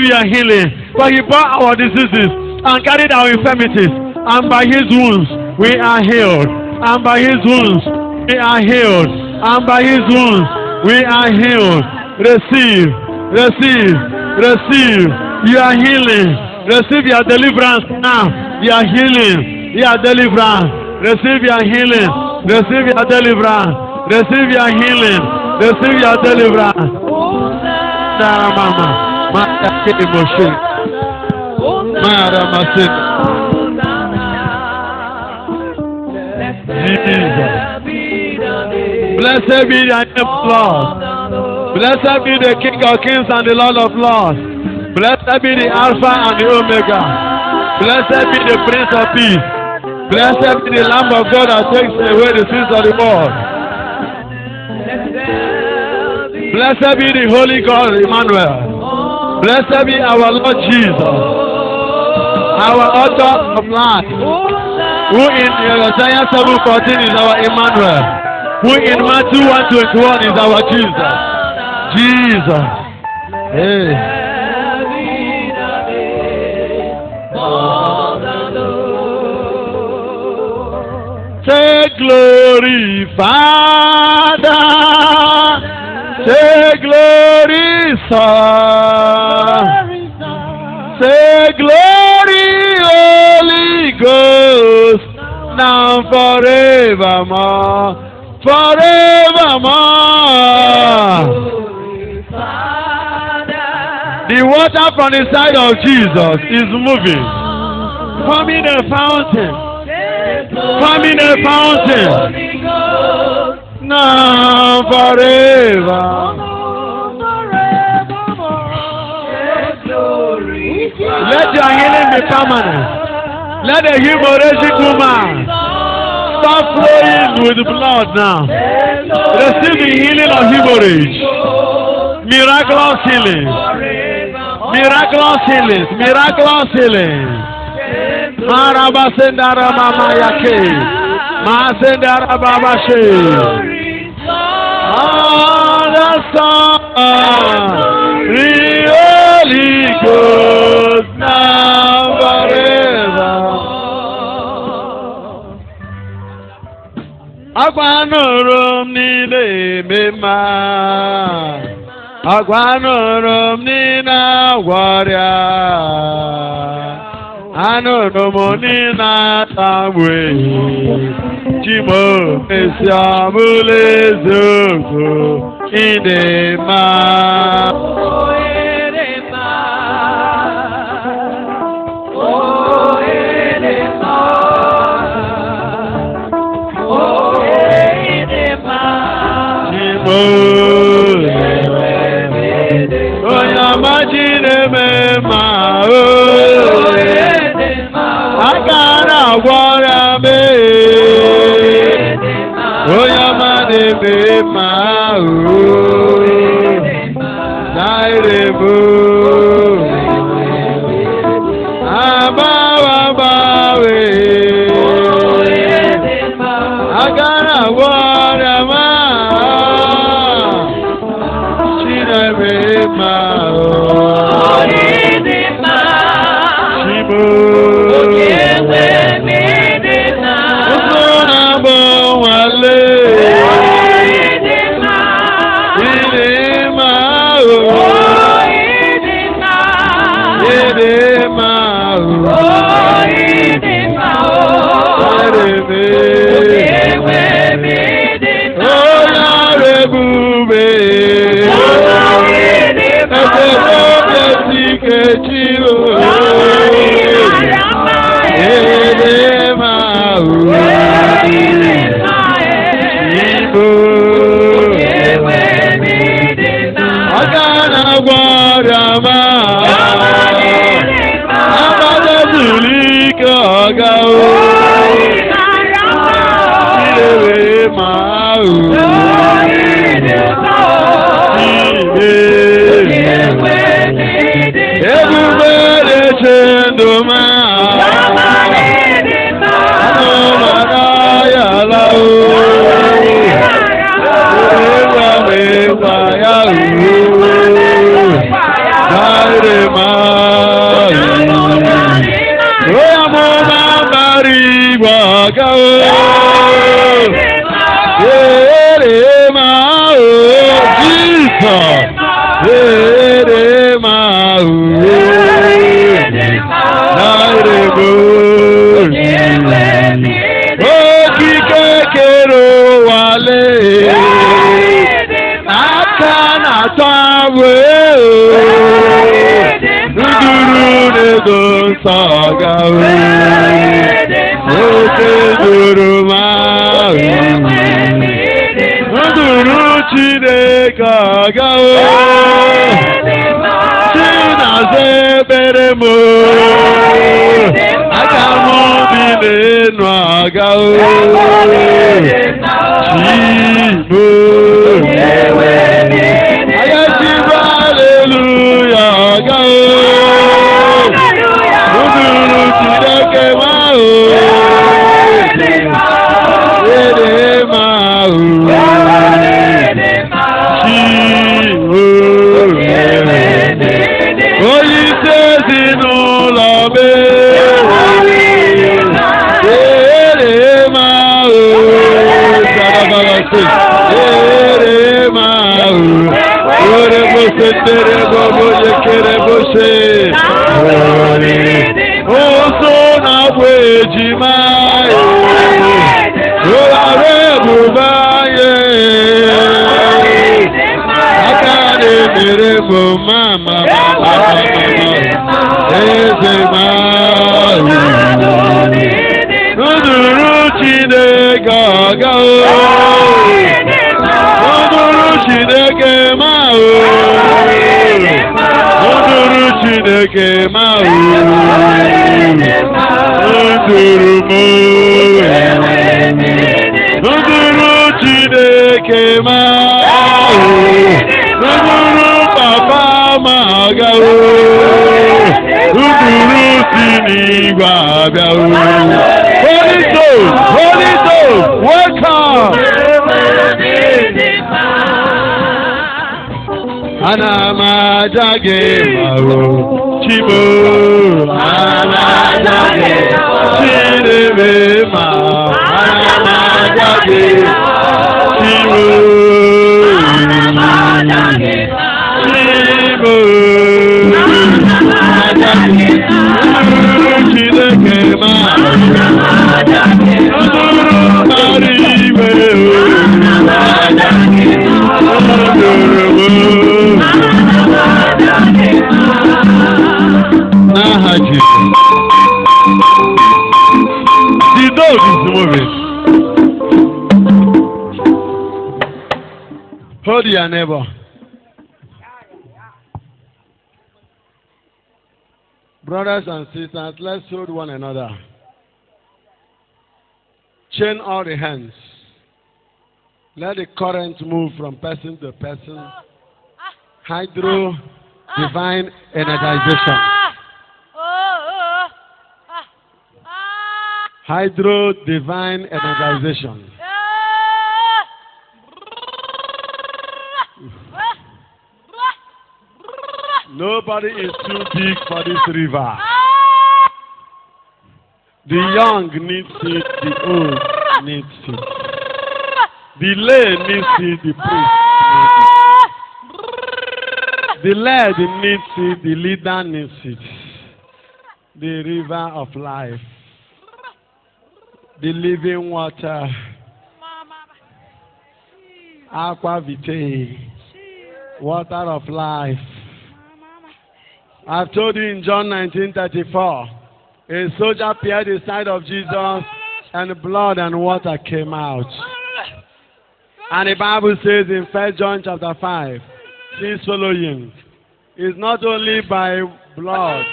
we are healing. For he bore our diseases and carried our infirmities. And by his wounds we are healed. And by his wounds we are healed. And by his wounds we are healed. Receive, receive, receive. You are healing. Receive your deliverance now. You are healing. You are deliverance. Receive your healing. Receive your deliverance. Receive your healing. Receive your deliverance. Mama, Jesus. Blessed be the name of Lord. Blessed be the King of Kings and the Lord of Lords. Blessed be the Alpha and the Omega. Blessed be the Prince of Peace. Blessed be the Lamb of God that takes away the sins of the world. Blessed be the Holy God, Emmanuel. Blessed be our Lord Jesus, our author of life, who in Isaiah 7:14 is our Emmanuel, who in Matthew 1:21 is our Jesus. Jesus. Hey. Say glory, Father. Say glory, Son. Say glory, Holy Ghost. Now forevermore. Forevermore. The water from the side of Jesus is moving. Forming a fountain. Forming a fountain. Now forever. Let your healing be permanent. Let the hemorrhagic woman stop flowing with blood now. Receive the healing of hemorrhage. Miraculous healing. Miraculous healing. Miraculous healing. Marabasendara mama yake. Masendara baba she. The Son, really good now forever. Agwanurum nile mema, agwanurum nina warrior, anurum nina tamwe. Chimo esiamule zuko idema. Oh idema, oh idema, oh idema. Chimo oh yamajine mema oh idema. Akara wara me. Oyamade ma o Nairebo Abawa bawe Agara warama Chinebe ma o Shibu Ma do sagawe oke duru ma duru Chineke agawe Chinaze beremo agamu binenu agawe Chibo ayatiba hallelujah agawe duru Chineke mao ere mao Holy Ghost, welcome. Anamajage mao chibo anamajage chirebe mao anamajage chibo chibo anamajage chireke mao maribe The dog is moving. Hold your neighbor. Brothers and sisters, let's hold one another. Chain all the hands. Let the current move from person to person. Hydro divine energization. Hydro divine energization. Nobody is too big for this river. The young needs it, the old needs it. The lay needs it, the priest needs it. The lad needs it, the leader needs it. The river of life. The living water. Aqua vitae. Water of life. I've told you in John 19:34, a soldier appeared at the side of Jesus, and blood and water came out. And the Bible says in 1 John chapter 5, please follow him. It's not only by blood,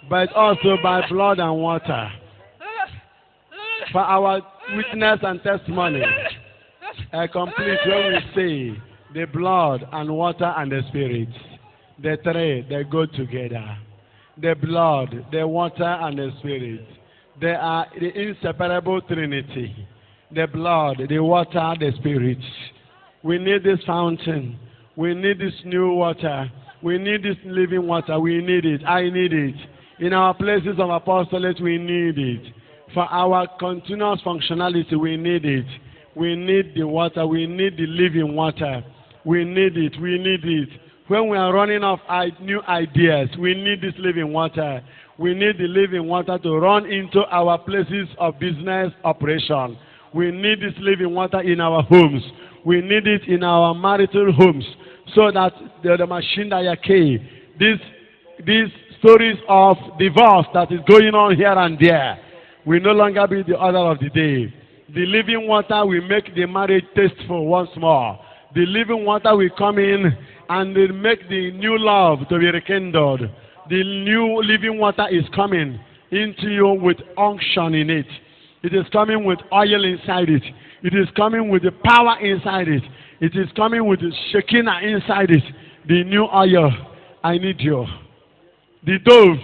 but also by blood and water. For our witness and testimony, a complete when we say the blood and water and the spirit. The three, they go together. The blood, the water, and the spirit. They are the inseparable trinity. The blood, the water, the spirit. We need this fountain. We need this new water. We need this living water. We need it. I need it. In our places of apostolate, we need it. For our continuous functionality, we need it. We need the water. We need the living water. We need it. We need it. When we are running off new ideas, we need this living water. We need the living water to run into our places of business operation. We need this living water in our homes. We need it in our marital homes, so that the machine that you this stories of divorce that is going on here and there will no longer be the order of the day. The living water will make the marriage tasteful once more. The living water will come in and will make the new love to be rekindled. The new living water is coming into you with unction in it. It is coming with oil inside it. It is coming with the power inside it. It is coming with the Shekinah inside it. The new oil. I need you. The dove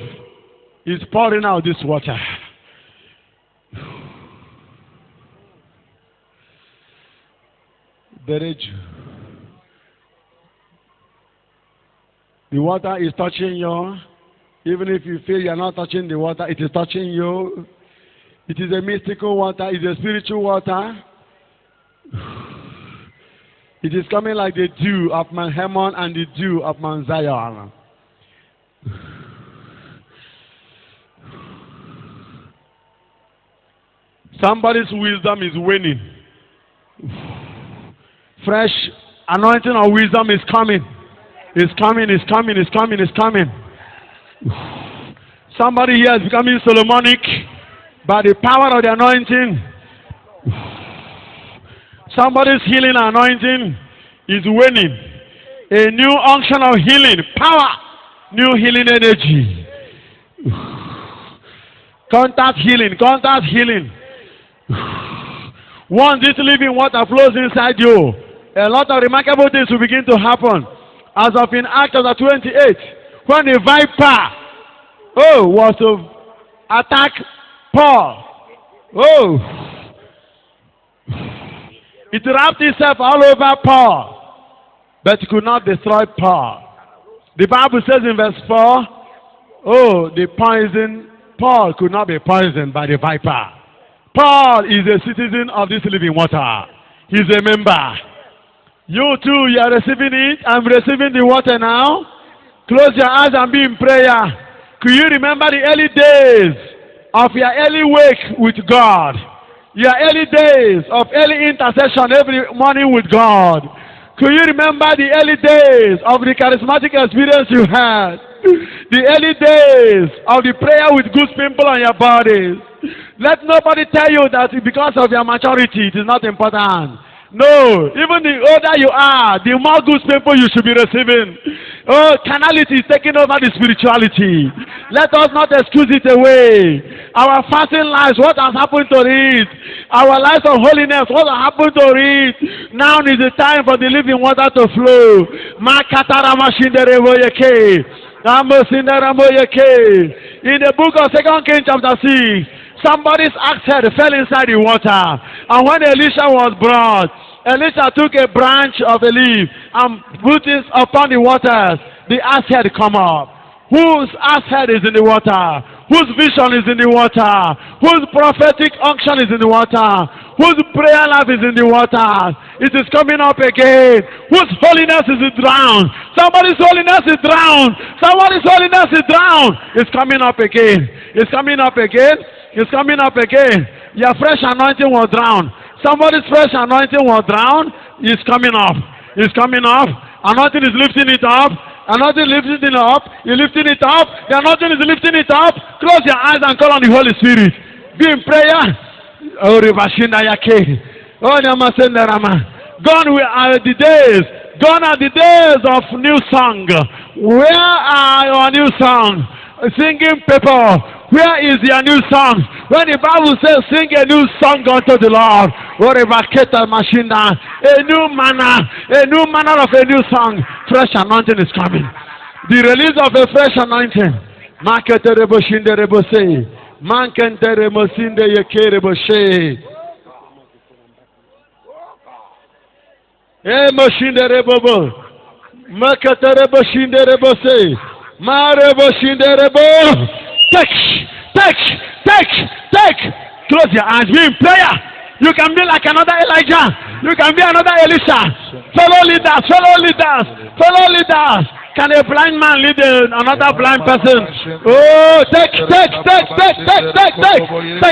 is pouring out this water. The water is touching you. Even if you feel you are not touching the water, it is touching you. It is a mystical water. It is a spiritual water. It is coming like the dew of Mount Hermon and the dew of Mount Zion. Somebody's wisdom is waning. Fresh anointing of wisdom is coming. It's coming, it's coming, it's coming, it's coming. Somebody here is becoming Solomonic by the power of the anointing. Somebody's healing anointing is waning. A new unction of healing, power, new healing energy. Contact healing, contact healing. Once this living water flows inside you, a lot of remarkable things will begin to happen. As of in Acts chapter 28, when the viper, was to attack Paul. It wrapped itself all over Paul, but it could not destroy Paul. The Bible says in verse 4, the poison, Paul could not be poisoned by the viper. Paul is a citizen of this living water. He's a member. You too, you are receiving it. I'm receiving the water now. Close your eyes and be in prayer. Could you remember the early days of your early wake with God? Your early days of early intercession every morning with God. Could you remember the early days of the charismatic experience you had? The early days of the prayer with good people on your bodies. Let nobody tell you that because of your maturity it is not important. No, even the older you are, the more good people you should be receiving. Carnality is taking over the spirituality. Let us not excuse it away. Our fasting lives, what has happened to it? Our lives of holiness, what has happened to it? Now is the time for the living water to flow. In the book of 2 Kings chapter 6, somebody's axe head fell inside the water. And when Elisha was brought, Elisha took a branch of a leaf and put it upon the waters. The axe head come up. Whose axe head is in the water? Whose vision is in the water? Whose prophetic unction is in the water? Whose prayer life is in the water? It is coming up again. Whose holiness is drowned? Somebody's holiness is drowned. Somebody's holiness is drowned. It's coming up again. It's coming up again. It's coming up again. Your fresh anointing was drowned. Somebody's fresh anointing was drowned. It's coming up. It's coming up. Anointing is lifting it up. Anointing is lifting it up. You're lifting it up. The anointing is lifting it up. Close your eyes and call on the Holy Spirit. Be in prayer. Oh, Rivashinda Yake. Oh, Namasenda Rama. Gone are the days. Gone are the days of new song. Where are your new songs? Singing people. Where is your new song? When the Bible says sing a new song unto the Lord. A new manner of a new song. Fresh anointing is coming. The release of a fresh anointing. Take. Close your eyes. Be in prayer. You can be like another Elijah. You can be another Elisha. Follow leaders. Can a blind man lead another blind person? Oh, take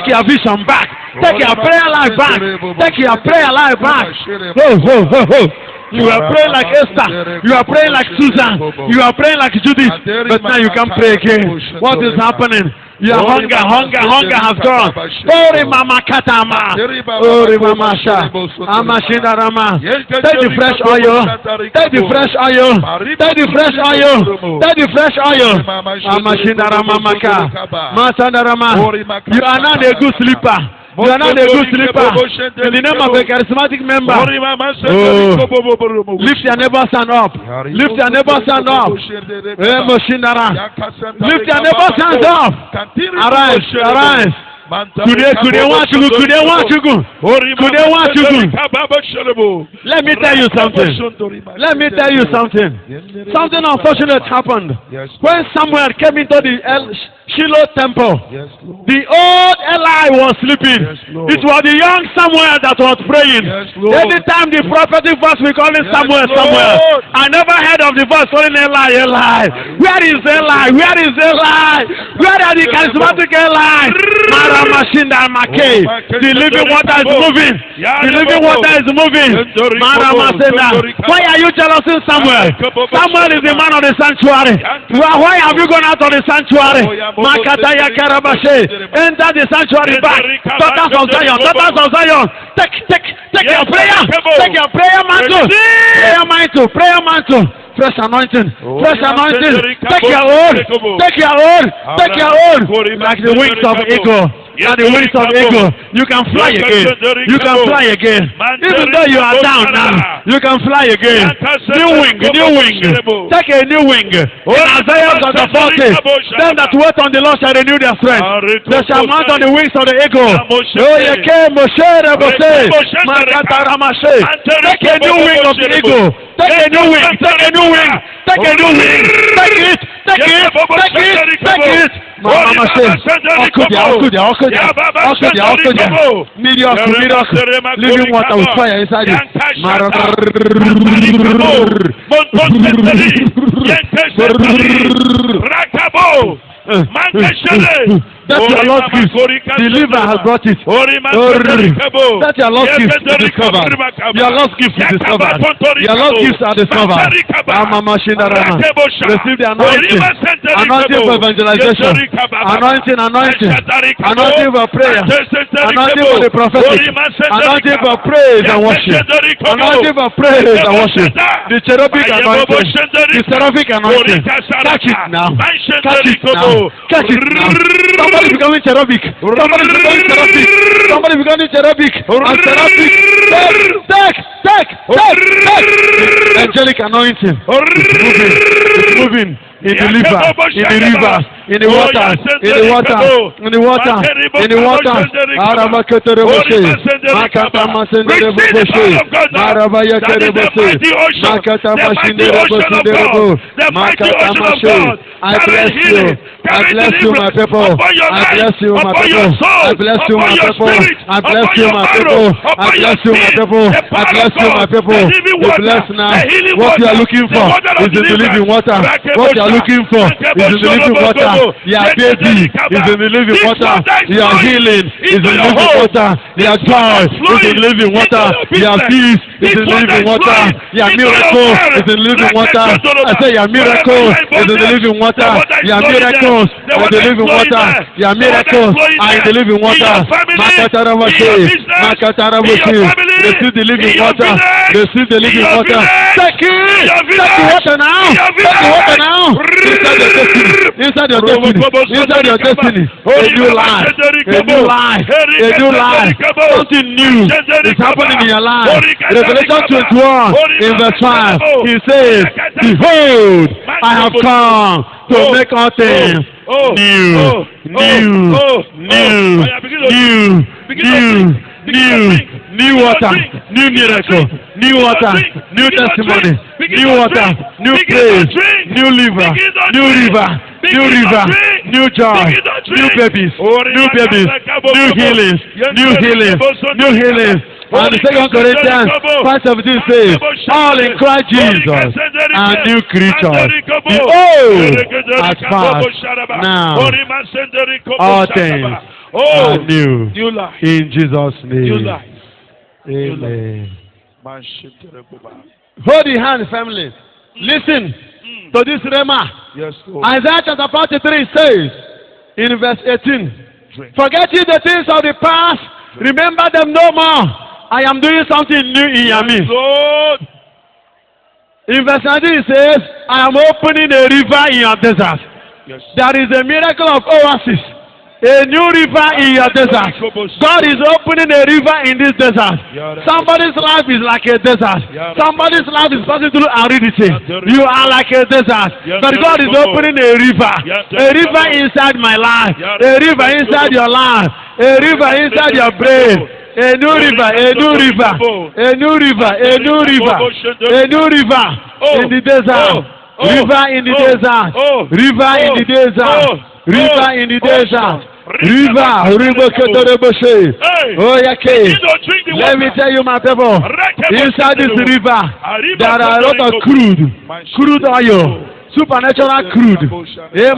your vision back. Take your prayer life back. Take your prayer life back. You are praying like Esther. You are praying like Susan. You are praying like Judith. But now you can't pray again. What is happening? Your hunger has gone. Ori mama katama. Ori mama sha. Amashinda rama. Take the fresh oil. Take the fresh oil. Take the fresh oil. Take the fresh oil. Amashinda rama maka. Masanda rama. You are not a good sleeper. You are not a good sleeper. In the name of a charismatic member. Lift your neighbor's hand up. Lift your neighbor's hand up. Lift your neighbor's hand up. Arise, arise. Today want you go. Let me tell you something. Something unfortunate happened. When Samuel came into the Shiloh temple, the old Eli was sleeping. It was the young Samuel that was praying. Anytime the prophetic voice we call it Samuel. I never heard of the voice calling Eli. Where is Eli? Where are the charismatic Eli? Maramashinda Make. The living water is moving. Why are you jealous in Samuel? Samuel is the man of the sanctuary. Why have you gone out of the sanctuary? Makataya Karabashe. Enter the sanctuary back. Daughters of Zion. Take your prayer. Take your prayer mantle. Prayer mantle. Fresh anointing. Take your own. Like the wings of eagle. And the wings of eagle, you can fly again. Even though you are down now, you can fly again. New wing. Take a new wing. In Isaiah chapter 40, them that wait on the Lord shall renew their strength. They shall mount on the wings of the eagle. Take a new wing of the eagle. Take a new wing. Take it. Mama say, Okudia. Miracle. Living water with fire inside it. That's your Lord's gift. The liver has brought it. That's your Lord's gift discovered. Your Lord's gift is discovered. Your Lord's gifts are discovered. Receive the anointing. Anointing for evangelization. Anointing for prayer. Anointing for the prophetic. Anointing for praise and worship. Anointing for praise and worship. The cherubic anointing. The seraphic anointing. Catch it now. Somebody becoming cherubic. Somebody becoming cherubic. And seraphic. Take. Angelic anointing. It's moving. In the liver, in the rivers, in the water. Arabakatereboshe, Makata Masendereboshe, Marabaya Kereboshe, Makata Mashindereboshe, Makata Mashe. I bless you, my people. I bless you, my people. You bless now. What you are looking for is in the living water. What you are looking for is in the living water. Your baby is in the living water. Your healing is in the living water. Your joy is in the living water. Your peace is in the living water. Your miracle is in the living water. I say your miracle is in the living water. Your miracles are in the living water. Your miracles are in the living water. Makataraboshe. Receive the living water. Receive the living water. Take it. Take the water now. Inside your destiny. A new life. Something new is happening in your life. Revelation 21 in verse 5. He says, behold, I have come to make all things new water, new miracle, new water, new testimony, new water, new praise, new river, new joy, new babies, new healings. And the 2 Corinthians 5:17 says, all in Christ Jesus are new creatures. The old has passed. Now, all things are new. In Jesus' name. Amen. Hold your hand, family. Listen to this rema. Yes, Lord. Isaiah chapter 43 says in verse 18, Drink. forget ye the things of the past, remember them no more. I am doing something new in your midst. Lord. In verse 19 it says, I am opening a river in your desert. Yes. There is a miracle of oasis. A new river in your desert. God is opening a river in this desert. Somebody's life is like a desert. Somebody's life is passing through aridity. You are like a desert. But God is opening a river. A river inside my life. A river inside your life. A river inside your brain. A new river, a new river, a new river, a new river, a new river in the desert. River in the desert. River in the desert. River in the desert. River. Oh, okay. Let me tell you, my people. Inside this river, there are a lot of crude oil. Supernatural crude. There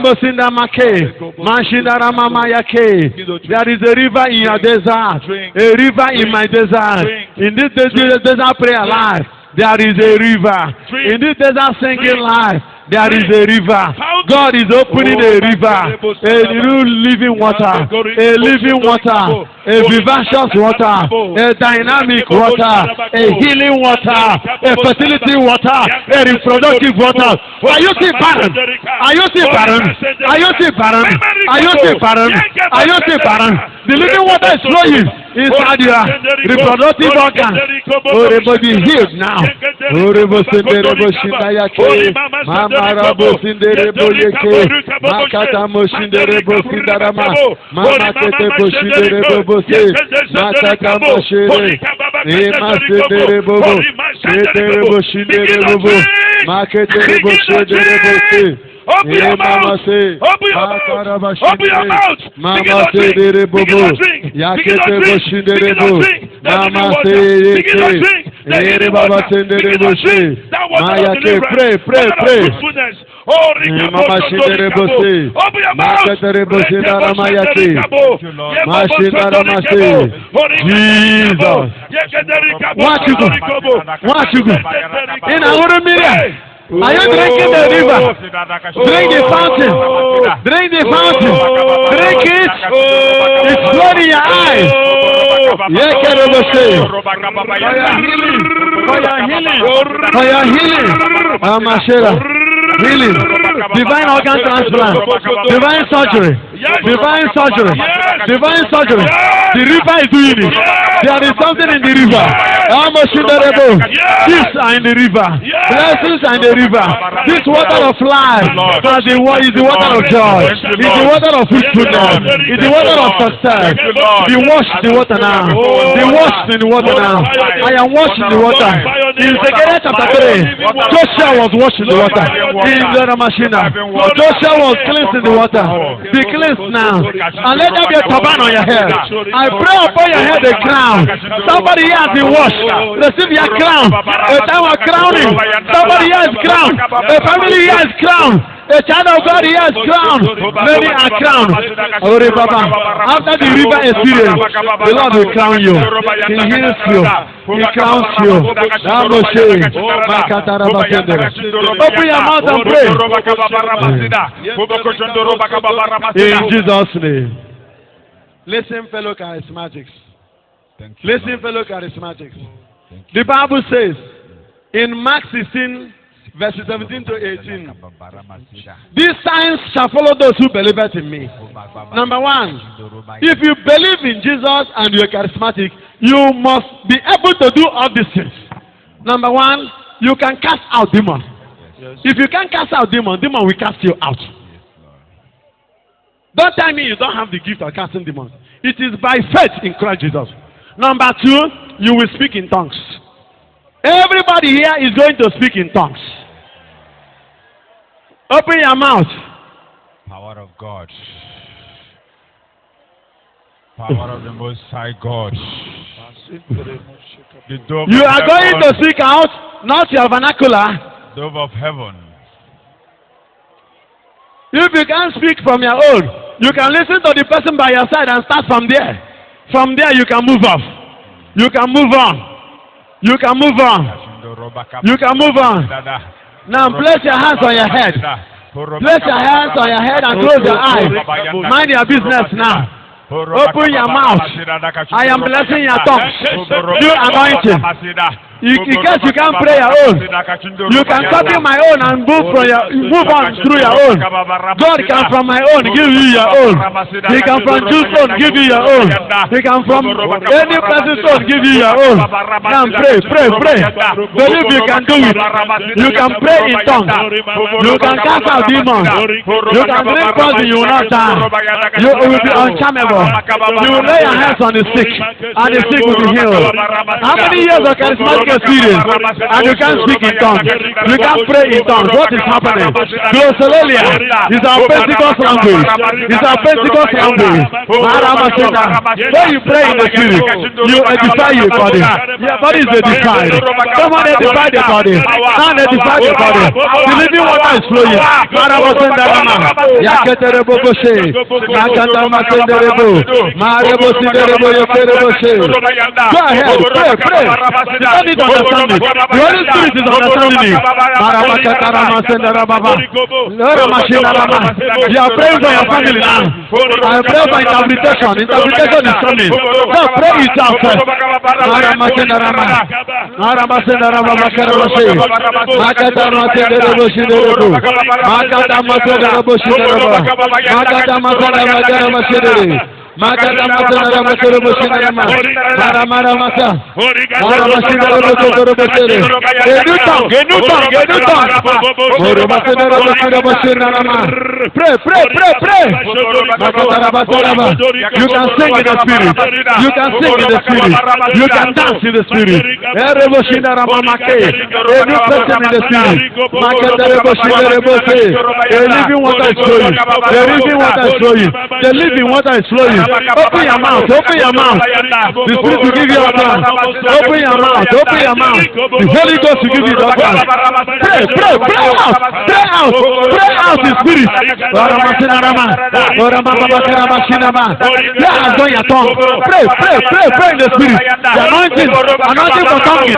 is a river in your desert. A river in my desert. In this desert prayer life, there is a river. In this desert singing life, there is a river. God is opening a river, a new living water, a living water, a vivacious water, a dynamic water, a healing water, a fertility water, a reproductive water. Are you still barren? Are you still barren? Are you still barren? Are you still barren? Are you still barren? The living water is flowing inside your reproductive organ. Oh, everybody healed now. Oh, Marabo Sinderebo Yeke, Makata Moshinderebo Sindarama, Mamakete Boshinderebo Bose, Makata Moshere, Ema Sinderebo, Seterebo Shinderebo, Makete Boshinderebo. Open your mouth. Open your mouth. Open your mouth. Begin to drink. Begin to drink. Begin to drink. Begin to drink. Mama say, begin to drink. Begin to drink. That water of deliverance. Pray. Oh, Mama Shinderebo say. Open your mouth. Jesus. Watch you go. In our media. Are you drinking the river? Drink the fountain. Drink the fountain. Drink it. It's blood in your eyes. For your healing. Amashera. Healing. Divine organ transplant. Divine surgery. Divine surgery. Divine surgery. The river is doing it. There is something in the river. Gifts are in the river. Blessings are in the river. This water of life is the water of joy. It's the water of fruitfulness. It's the water of success. Be washed in the water now. Be washed in the water now. I am washed in the water. In Zechariah chapter 3, Joshua was washed in the water. In the Ramashina, Joshua was cleansed in the water. Be cleansed now. And let there be a turban on your head. I pray upon your head a crown. Somebody here has been washed. Receive your crown. A time of crowning. Somebody here is crowned. A family here is crowned. A child of God here is crowned. Many are crowned. After the river experience, the Lord will crown you. He heals you. He crowns you. Open your mouth and pray. In Jesus' name. Listen, fellow charismatics. Listen, fellow charismatics. The Bible says in Mark 16, verses 17 to 18, these signs shall follow those who believe in me. Number one, if you believe in Jesus and you're charismatic, you must be able to do all these things. Number one, you can cast out demons. If you can't cast out demons, demon will cast you out. Don't tell me you don't have the gift of casting demons. It is by faith in Christ Jesus. Number two, you will speak in tongues. Everybody here is going to speak in tongues. Open your mouth. Power of God. Power of the Most High God. You are going to speak out, not your vernacular. Dove of heaven. If you can't speak from your own, you can listen to the person by your side and start from there. From there, you can move off. You can move on. You can move on. You can move on. Now place your hands on your head. Place your hands on your head and close your eyes. Mind your business now. Open your mouth. I am blessing your tongue. You anointing. In case you can't pray your own, you can copy my own and move on through your own. God can from my own give you your own. He can from Jude's own give you your own. He can from any person's own give you your own. Now pray. Believe you can do it. You can pray in tongues. You can cast out demons. You can drink poison, you will not die. You will be uncharmable. You will lay your hands on the sick, and the sick will be healed. How many years of charismatic experience, and you can't speak in tongues? You can't pray in tongues. What is happening? Glossolalia is our Pentecost language. It's our Pentecost language. When you pray in the spirit, you edify your body. Your body is edified. Someone edify the body. And edify the body. The living water is flowing. Go ahead, pray. You don't need to understand it. The Holy Spirit is understanding it. You are praying for your family now. I pray for interpretation. Interpretation is coming. So pray it out first. Makata masana masoro boshina ma mara masa mara masina bosoro bosere genuta moro masana boshina ma pray makata basara. You can sing in the spirit, you can sing in the spirit, you can dance in the spirit. Ere boshina rama make a new person in the spirit. Makata boshina bose the living water is flowing. The living water is flowing. The living water is flowing. Open your mouth. The Spirit will give you a chance. Open your mouth. The Holy Ghost will give you the chance. Pray out the Spirit. Lay hands on your tongue. Pray in the Spirit. The anointing for tonguing.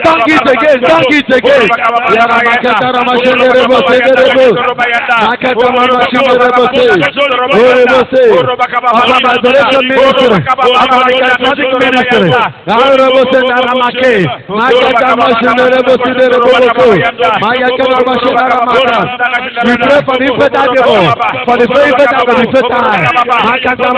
Tongue it again. We pray for the better devil, for the very better for the fertile.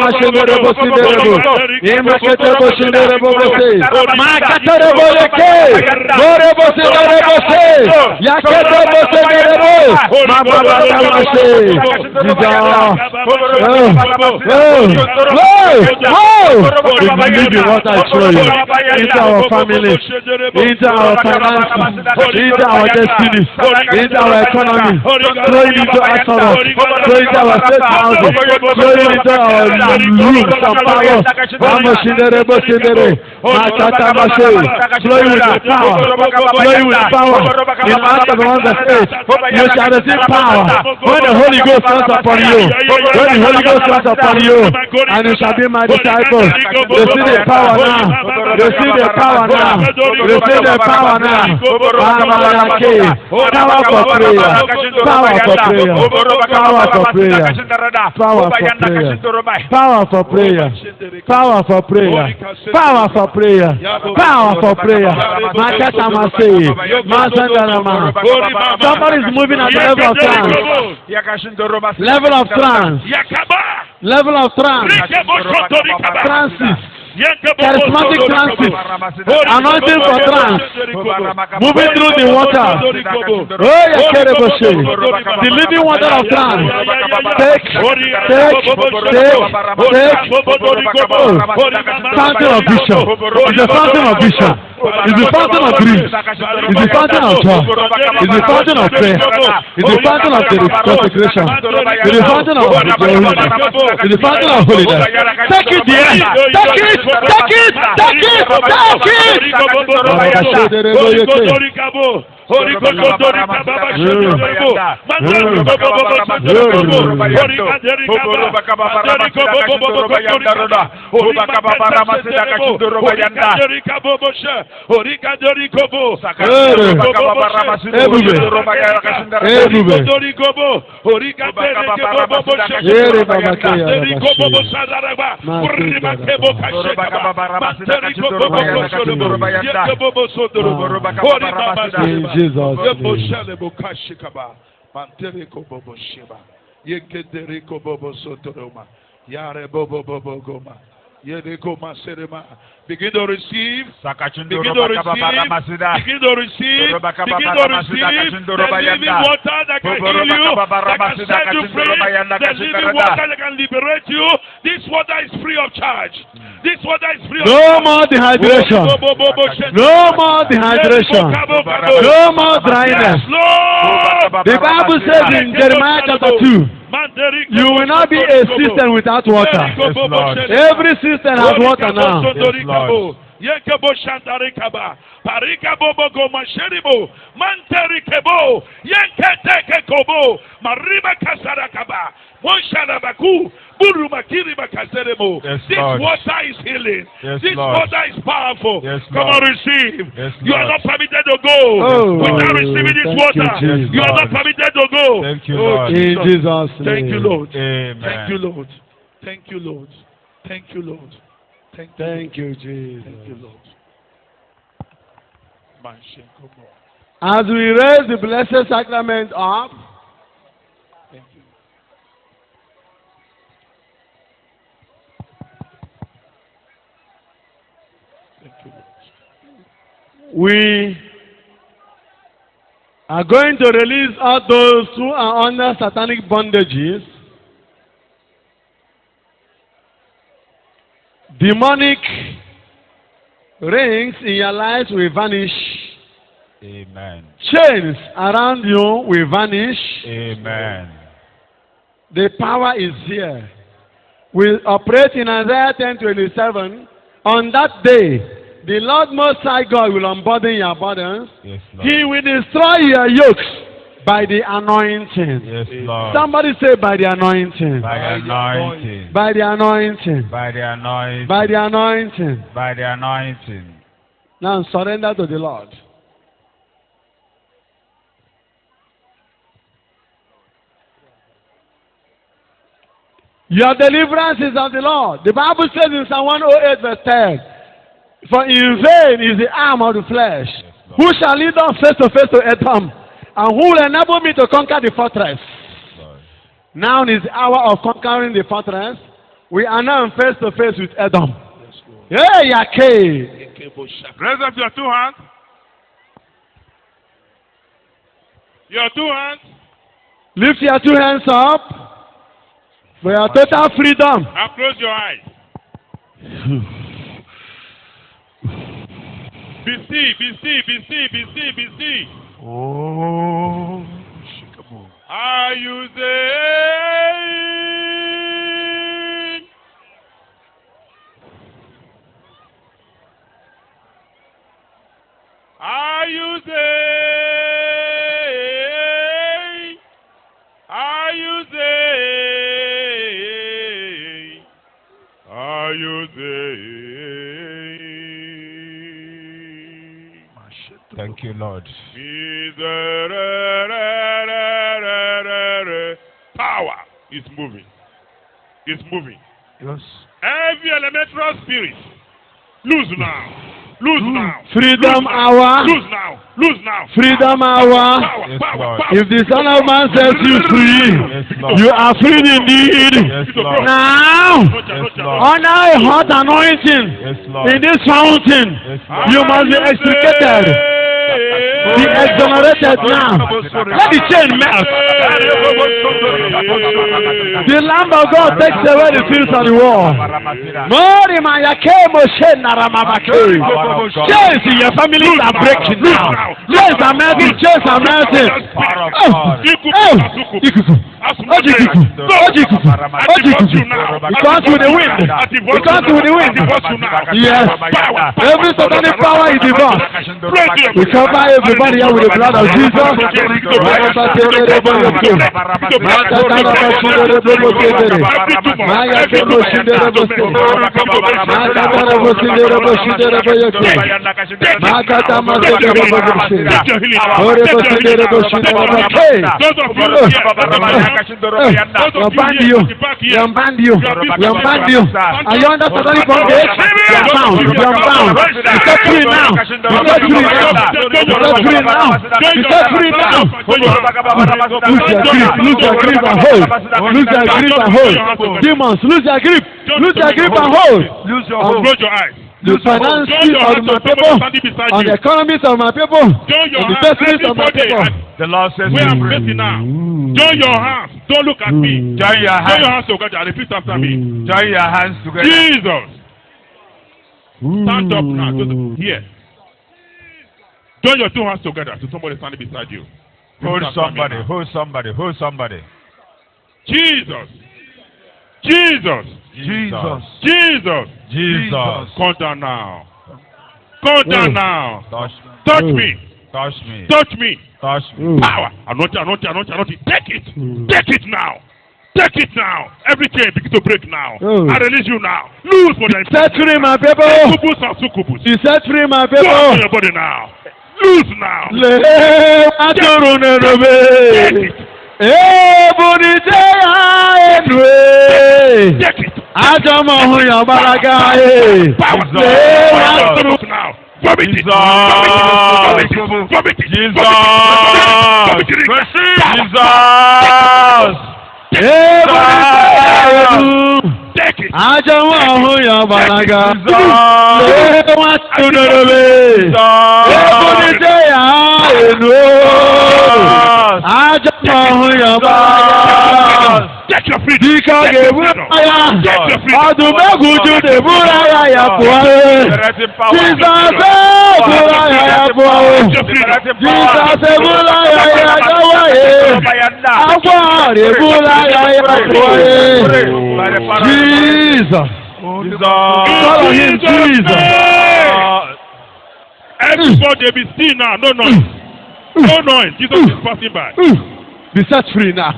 The living water is flowing into our family, into our finances, into our destiny, into our economy, flowing into our sorrow, flowing into our state houses, flowing into our rooms and power. Flowing with power in Acts 1:8. You shall receive power when the Holy Ghost comes upon you. When the Holy Ghost comes upon you, and you shall be my disciples. Receive the power now. Receive the power now. Receive the power now. Power for prayer. Power for prayer. Power for prayer. Power for prayer. Power for prayer. Power for prayer. Power for prayer. Power for prayer. Somebody is moving at the level of trance. Level of trance. Level of trance. Trances. Charismatic trances. Anointing for trance. Moving through the water. The living water of trance. Take. Fountain of vision. It's a fountain of vision. It's a fountain of dreams. It's a fountain of joy. It's a fountain of prayer. It's a fountain of consecration. It's a fountain of holiness. It's a fountain of holiness. Take it there. Take it. Begin to receive. Begin to receive. Begin to receive. Begin to receive the living water that can heal you, that can set you free, the living water that can liberate you. This water is free of charge. This water is free of charge. No more dehydration. No more dehydration. No more dryness. The Bible says in Jeremiah chapter 2, you will not be a cistern without water. Yes, Every cistern has water now. Yekebo Shantarikaba, Parikabobo Gomasheribo, Mantarikebo, Yankatekobo, Mariba Kasarakaba, Monsharabaku, Burumakiri Bakaseremo. This water is healing. This water is powerful. Come on, receive. You are not permitted to go without receiving this water. You are not permitted to go. Thank you, Lord. In Jesus' name. Thank you, Lord. Amen. Thank you, Lord. Thank you, Lord. Thank you, Lord. Thank you, Jesus. Thank you, Lord. As we raise the blessed sacrament up, Thank you. Thank you, Lord. we are going to release all those who are under satanic bondages. Demonic rings in your lives will vanish. Amen. Chains around you will vanish. Amen. The power is here. We operate in Isaiah 10:27. On that day, the Lord Most High God will unburden your burdens. Yes, Lord. He will destroy your yokes by the anointing. Yes, Lord. Somebody say by the anointing. By the anointing. By the anointing. By the anointing. By the anointing. By the anointing. Now surrender to the Lord. Your deliverance is of the Lord. The Bible says in Psalm 108 verse 10, for in vain is the arm of the flesh. Yes, Who shall lead us face to face to Edom? And who will enable me to conquer the fortress? Lord. Now is the hour of conquering the fortress. We are now face to face with Edom. Hey, Yake. Raise up your two hands. Your two hands. Lift your two hands up for your total freedom. And close your eyes. Be still, be still, be still, be still, be still. Oh. Are you there? Are you there? Are you there? Are you there? Thank you, Lord. Power is moving. It's moving. Yes. Every elemental spirit, lose now. Lose now. Freedom hour. Lose now. Lose now. Freedom hour. Power, Yes, power, Lord. power. If the Son of Man sets you free, Yes, Lord. you are free indeed. Yes, Lord. Now, Yes, Lord. under a hot anointing Yes, Lord. in this fountain, Yes, Lord. you must be extricated. Be exonerated now. Let the chain melt. The Lamb of God takes away the sins of the world. Chains in your family are breaking now. Chains are melting. Chains are melting. Oh, oh. Ojikuku. Ojikuku. Ojikuku. It comes with the wind. It comes with the wind. Yes. Every satanic power is divorced. We cover everybody here with the blood of Jesus. Are you under satanic bondage? You are bound. You are bound. You set free now. You set free now. You set free now. You set free now. Lose your grip and hold. Lose your grip and hold. Demons, lose your grip. Lose your grip and hold. Lose your hold. Close your eyes. The finances of my people, on the economies of my people, on the destinies of my people. The Lord says, where I'm facing now. Join your hands. Don't look at me. Join your hands. Join your hands together. Repeat after me. Join your hands together. Jesus. Stand up now. Here. Join your two hands together to somebody standing beside you. Hold somebody. Hold somebody. Hold somebody. Jesus. Jesus. Jesus. Jesus. Jesus. Come down now. Come down now. Touch Touch me. me. Touch me. Touch me. Touch me. Power. Anoint it. Take it. Take it now. Take it now. Every chain begin to break now. I release you now. Loose for the Set free my people. Succubus and succubus. He set free my Go people. on your body now. Loose now. Take it. Take it. Ajamohu yabaraga. Power. Now. Vomit it. Vomit it. Jesus. Take it. Ajamohu yabaraga. Take your freedom. Dika geburaya, adumeguju deburaya ya puawe. Jesus buraya ya puawe. Jesus buraya ya gawaye. Agwa buraya ya puawe. Jesus. Call on him, Jesus. Everybody be still now. No noise. No noise. Jesus is passing by. Be set free now.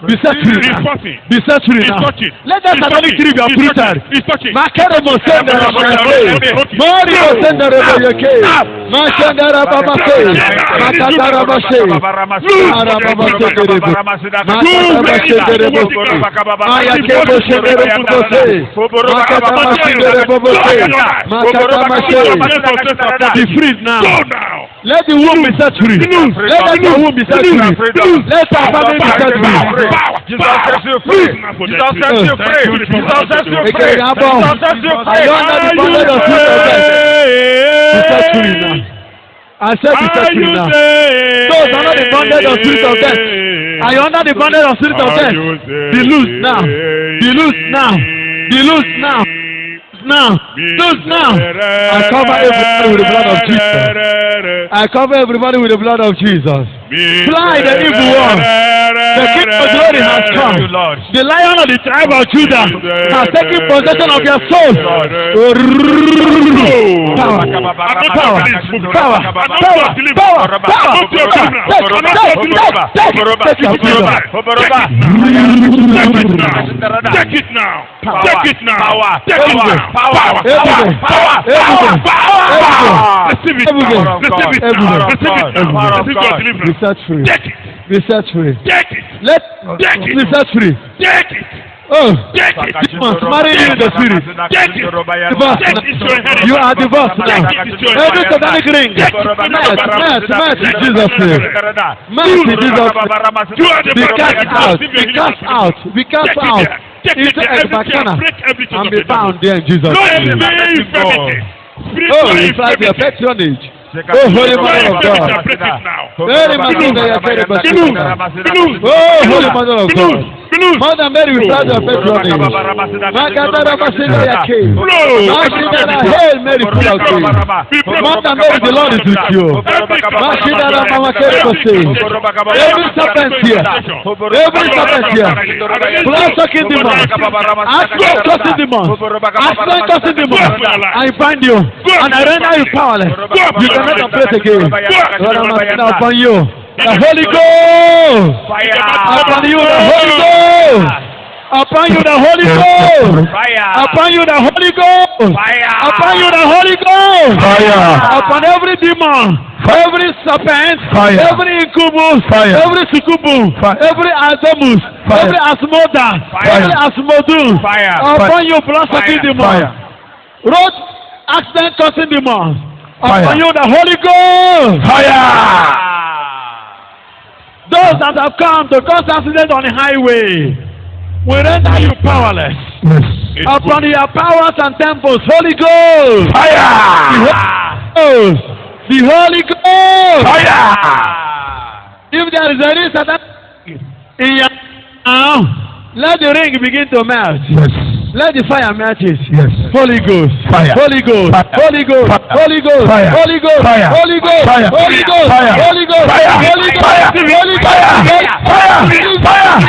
Be set free now. Be set free now. Let that satanic tree be uprooted. Makere mosende rabakase. Mori mosende rabayake. Mashende rababase. Makata rabashe. Arababase derebo. Makata derebo. Ayake mosende rebose. Makata mashende rebose. Makata mashe. Be freed now. Let the womb be set free. Let that womb be set free. Let our family be set free. Jesus sets you free. Jesus sets you free. Jesus sets you free. Jesus sets you free. I under the bondage of sin of death. Be set free now. I said be set free now. Those under the bondage of spirit of death. I under the bondage of spirit of death. Be loose now. Be loose now. Be loose now. Now, loose now. I cover everybody with the blood of Jesus. I cover everybody with the blood of Jesus. Fly the evil one. The King of glory has come. The Lion of the tribe of Judah has taken possession of your soul. Power, power, power, power, power, power. Take it now. Take it now. Take it now. Power. Receive it now. Receive it now. Receive it now. Receive your deliverance. Be set free. Take it. Be set free. Take it. Let Take it. be set free. Take it. Oh, Take it. demons marry you in the spirit. Take it. Divorce. Take it. It's your inheritance. You are divorced now. Take it. It's your Every inheritance. satanic ring. Match in Jesus' name. Match in Jesus' name. You are the Be cast prophet. out. Be cast out. Be cast out. Into Ekbakana. And be bound there in Jesus' No name. infirmity. Oh, it's like the patronage. Oh, Holy Mother of God. Very much in the Yakari Basuna. Oh, Holy Mother of God. loose. More than Mary without the first running. Magadara Basila Yake. Mashidara, hail Mary full of grace. More than Mary, the Lord is with you. Mashidara Mama Kerebose. Every serpent here. Every serpent here. Blood sucking demon. Aslan cursing demon. Aslan cursing demon. I find you. And I render you powerless. You cannot operate again. Lord, I'm asking upon you. The Holy Ghost. Upon you, the Holy Ghost. Upon you, the Holy Ghost. Upon you, the Holy Ghost. Upon you, the Holy Ghost. Upon every demon. Every serpent, every incubus, every succubus, every azamus, every asmoda, every asmodus. Upon you, blood-sucking demon. Road accident causing demons. Upon you, the Holy Ghost. Those that have come to cause accident on the highway, we render you powerless. Yes. Upon your powers and temples, Holy Ghost. The Holy Ghost. If there is any Satan in your let the ring begin to melt. Yes. Let the fire melt it. Yes. Holy Ghost. Fire. Holy Ghost. Fire. Holy Ghost. Fire. Holy Ghost. Fire. Holy Ghost. Fire. Holy Ghost. Fire. Holy Ghost. Fire. Holy Ghost. Fire. Holy Ghost. Fire. Holy Ghost.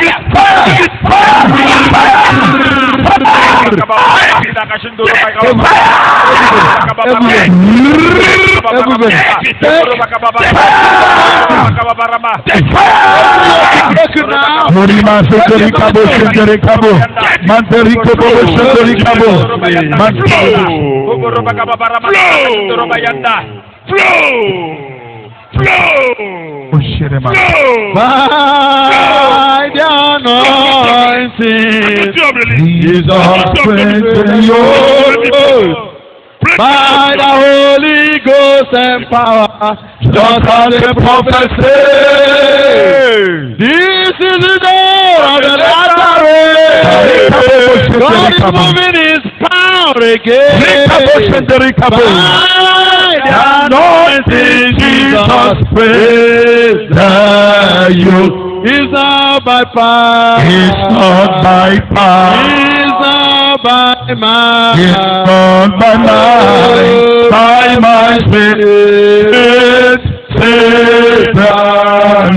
By the anointing, Jesus praise you. By the Holy Ghost and power, just as the prophet said, this is the door of the latter rain. God is moving His power again. By the anointing, Jesus praise you. It's not by power. It's not by power. It's not by might. It's not by might. By my spirit, says the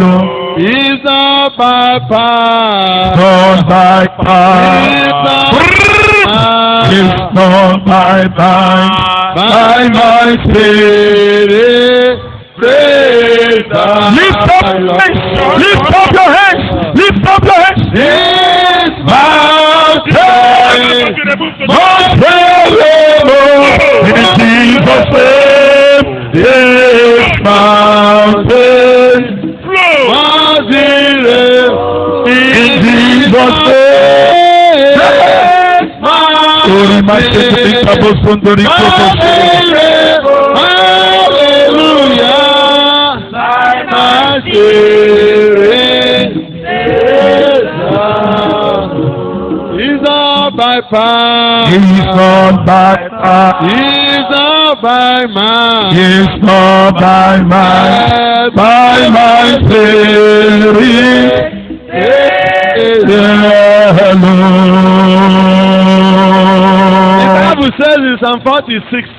Lord. It's not by power. Not by power. It's not by might. By my spirit. Praise the Lift up your hands. Lift up your hands. Lift up your hands. This mountain Must in Jesus' name. This mountain must be in Jesus' name. Hallelujah. My spirit is not by power. He's not by power. He's not by might. He's not by might. By my spirit. The Bible says in Psalm 46,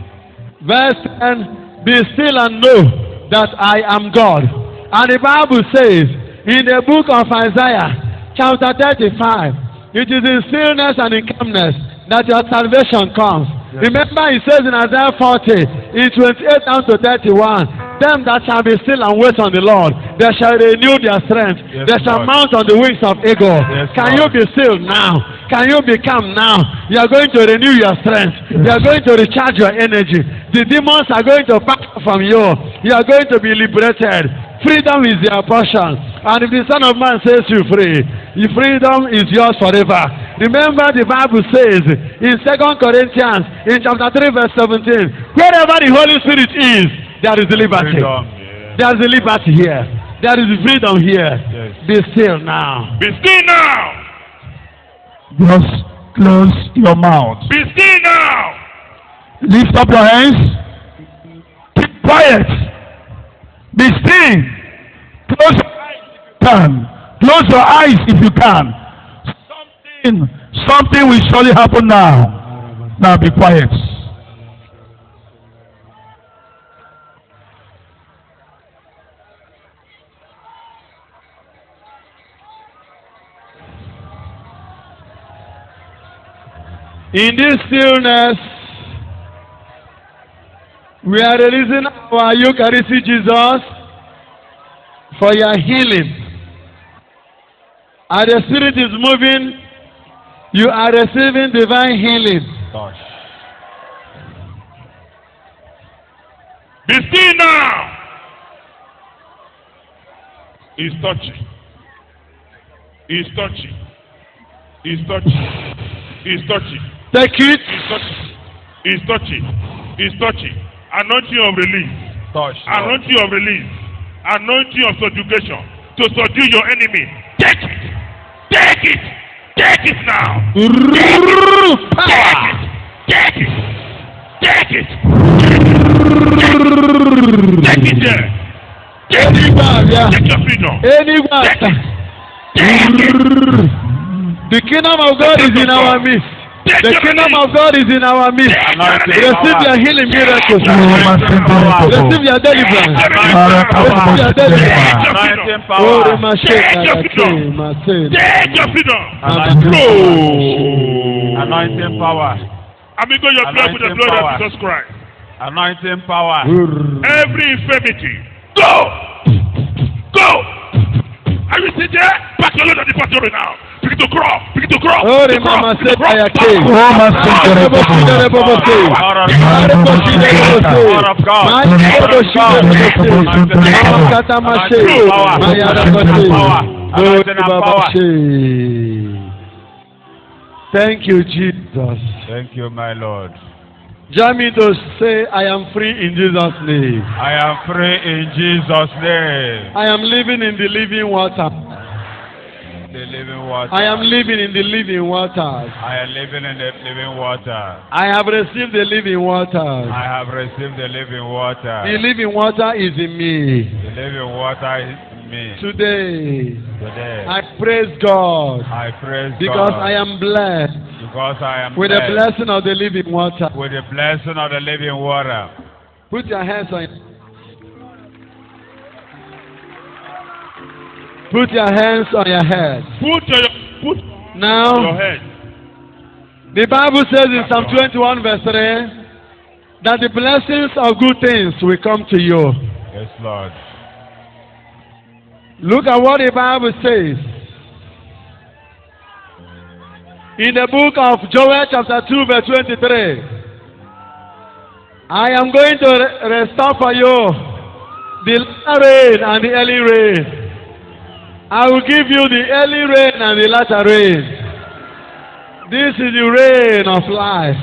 verse 10, be still and know that I am God. And the Bible says in the book of Isaiah, chapter 35, it is in stillness and in calmness that your salvation comes. Yes. Remember, it says in Isaiah 40, in 28 down to 31, them that shall be still and wait on the Lord, they shall renew their strength. Yes, they shall mount on the wings of eagle. Yes, can you be still now? Can you become now? You are going to renew your strength. Yes. You are going to recharge your energy. The demons are going to pack from you. You are going to be liberated. Freedom is your portion. And if the Son of Man sets you free, your freedom is yours forever. Remember the Bible says in 2 Corinthians in chapter 3 verse 17, wherever the Holy Spirit is, there is liberty. There is liberty here. There is freedom here. Yes. Be still now. Be still now. Just close your mouth. Be still now. Lift up your hands. Keep quiet. Be still. Close your eyes if you can. Close your eyes if you can. Something will surely happen now. Now be quiet. In this stillness, we are releasing our Eucharistic Jesus for your healing. As the Spirit is moving, you are receiving divine healing. Be still now. He's touching. He's touching. He's touching. He's touching. Take it. He's touching. He's touching. Anointing of release. Anointing of release. Anointing of subjugation. To subdue your enemy. Take it. Take it. Take it now. Take it. Take it. Take it there. Take your freedom. The kingdom of God is in our midst. The kingdom of God is in our midst. Receive your healing miracles. Receive your deliverance. Receive your deliverance. Oh, the machine. Take your freedom. Anointing power. Amigo, your blood with the blood of Jesus Christ. Anointing power. Every infirmity. Go! Go! Are you sitting there? Pack your load at the factory now. Begin to crawl. Begin to crawl. Oh, the mama said, I am king. Thank you, Jesus. Thank you, my Lord. Join me to say, I am free in Jesus' name. I am free in Jesus' name. I am living in the living water. The living water. I am living in the living waters. I am living in the living water. I have received the living waters. I have received the living water. The living water is in me. The living water is in me. Today, Today, I praise God. I praise Because God. I am blessed Because I am with the blessed blessing of the living water. with the blessing of the living water. Put your hands on. Put your hands on your head. Put your Now, head. the Bible says in Psalm 21 verse 3 that the blessings of good things will come to you. Yes, Lord. Look at what the Bible says. In the book of Joel chapter 2 verse 23. I am going to restore for you the latter rain and the early rain. I will give you the early rain and the latter rain. This is the rain of life.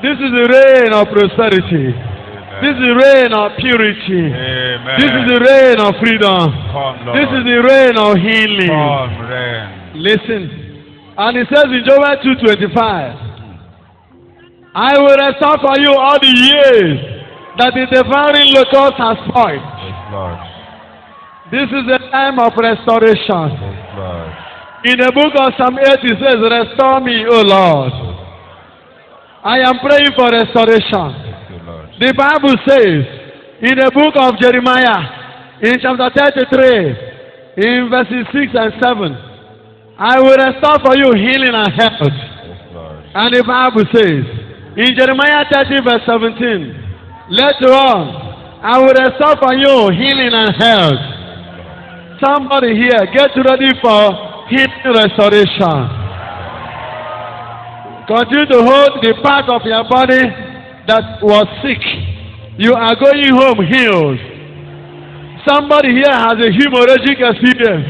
This is the rain of prosperity. Amen. This is the rain of purity. Amen. This is the rain of freedom. Come, Lord. This is the rain of healing. Come, rain. Listen. And it says in Joel 2:25, I will restore for you all the years that the devouring locust has spoiled. Yes, Lord. This is the time of restoration. Yes, Lord. In the book of Psalm 8 it says, restore me, O Lord. I am praying for restoration. Thank you, Lord. The Bible says in the book of Jeremiah, in chapter 33, in verses 6 and 7, I will restore for you healing and health. Yes, Lord. And the Bible says in Jeremiah 30 verse 17, later on, I will restore for you healing and health. Somebody here, get ready for healing restoration. Continue to hold the part of your body that was sick. You are going home healed. Somebody here has a hemorrhagic experience.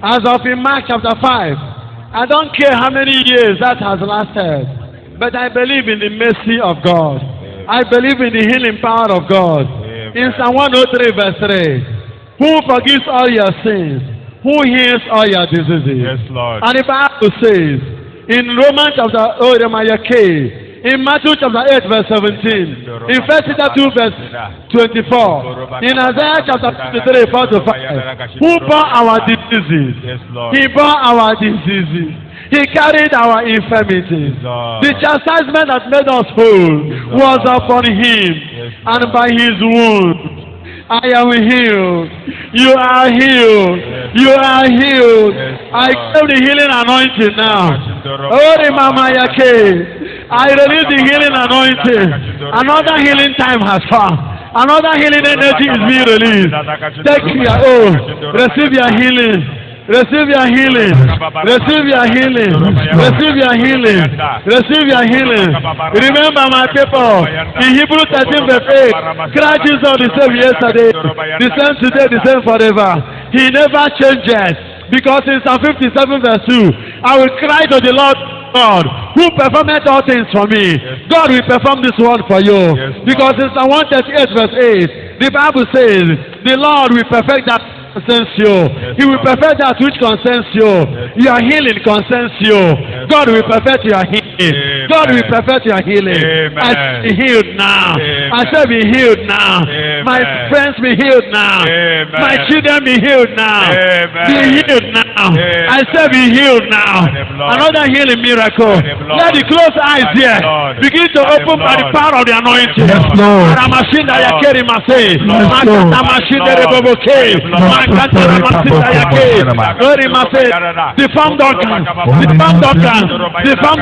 As of in Mark chapter 5, I don't care how many years that has lasted, but I believe in the mercy of God. I believe in the healing power of God. In Psalm 103 verse 3, who forgives all your sins, who heals all your diseases. Yes, Lord. And the Bible says in Romans chapter In Matthew chapter 8 verse 17. In 1 Peter 2 verse 24. In Isaiah chapter 53 4 to 5. Who bore our diseases? Yes, Lord. He bore our diseases. He carried our infirmities. The chastisement that made us whole was upon him, and by his wounds I am healed. You are healed. You are healed. I claim the healing anointing now. Oh, Mama Yake. I release the healing anointing. Another healing time has come. Another healing energy is being released. Take your own. Receive your healing. Receive your healing. Receive your healing. Receive your healing. Receive your healing. Remember, my people, in Hebrews 13 verse 8, Christ Jesus the same yesterday, the same today, the same forever. He never changes. Because in Psalm 57 verse 2, I will cry to the Lord God, who performed all things for me. God will perform this one for you. Because in Psalm 138 verse 8, the Bible says, the Lord will perfect that concerns you. He will perfect that which concerns you. Your healing concerns you. God will perfect your healing. God will perfect your healing. I say be healed now. I say be healed now. My friends be healed now. My children be healed now. Be healed now. I say be healed now. Another healing miracle. Let the closed eyes here begin to open by the power of the anointing. Yes, Lord. The farm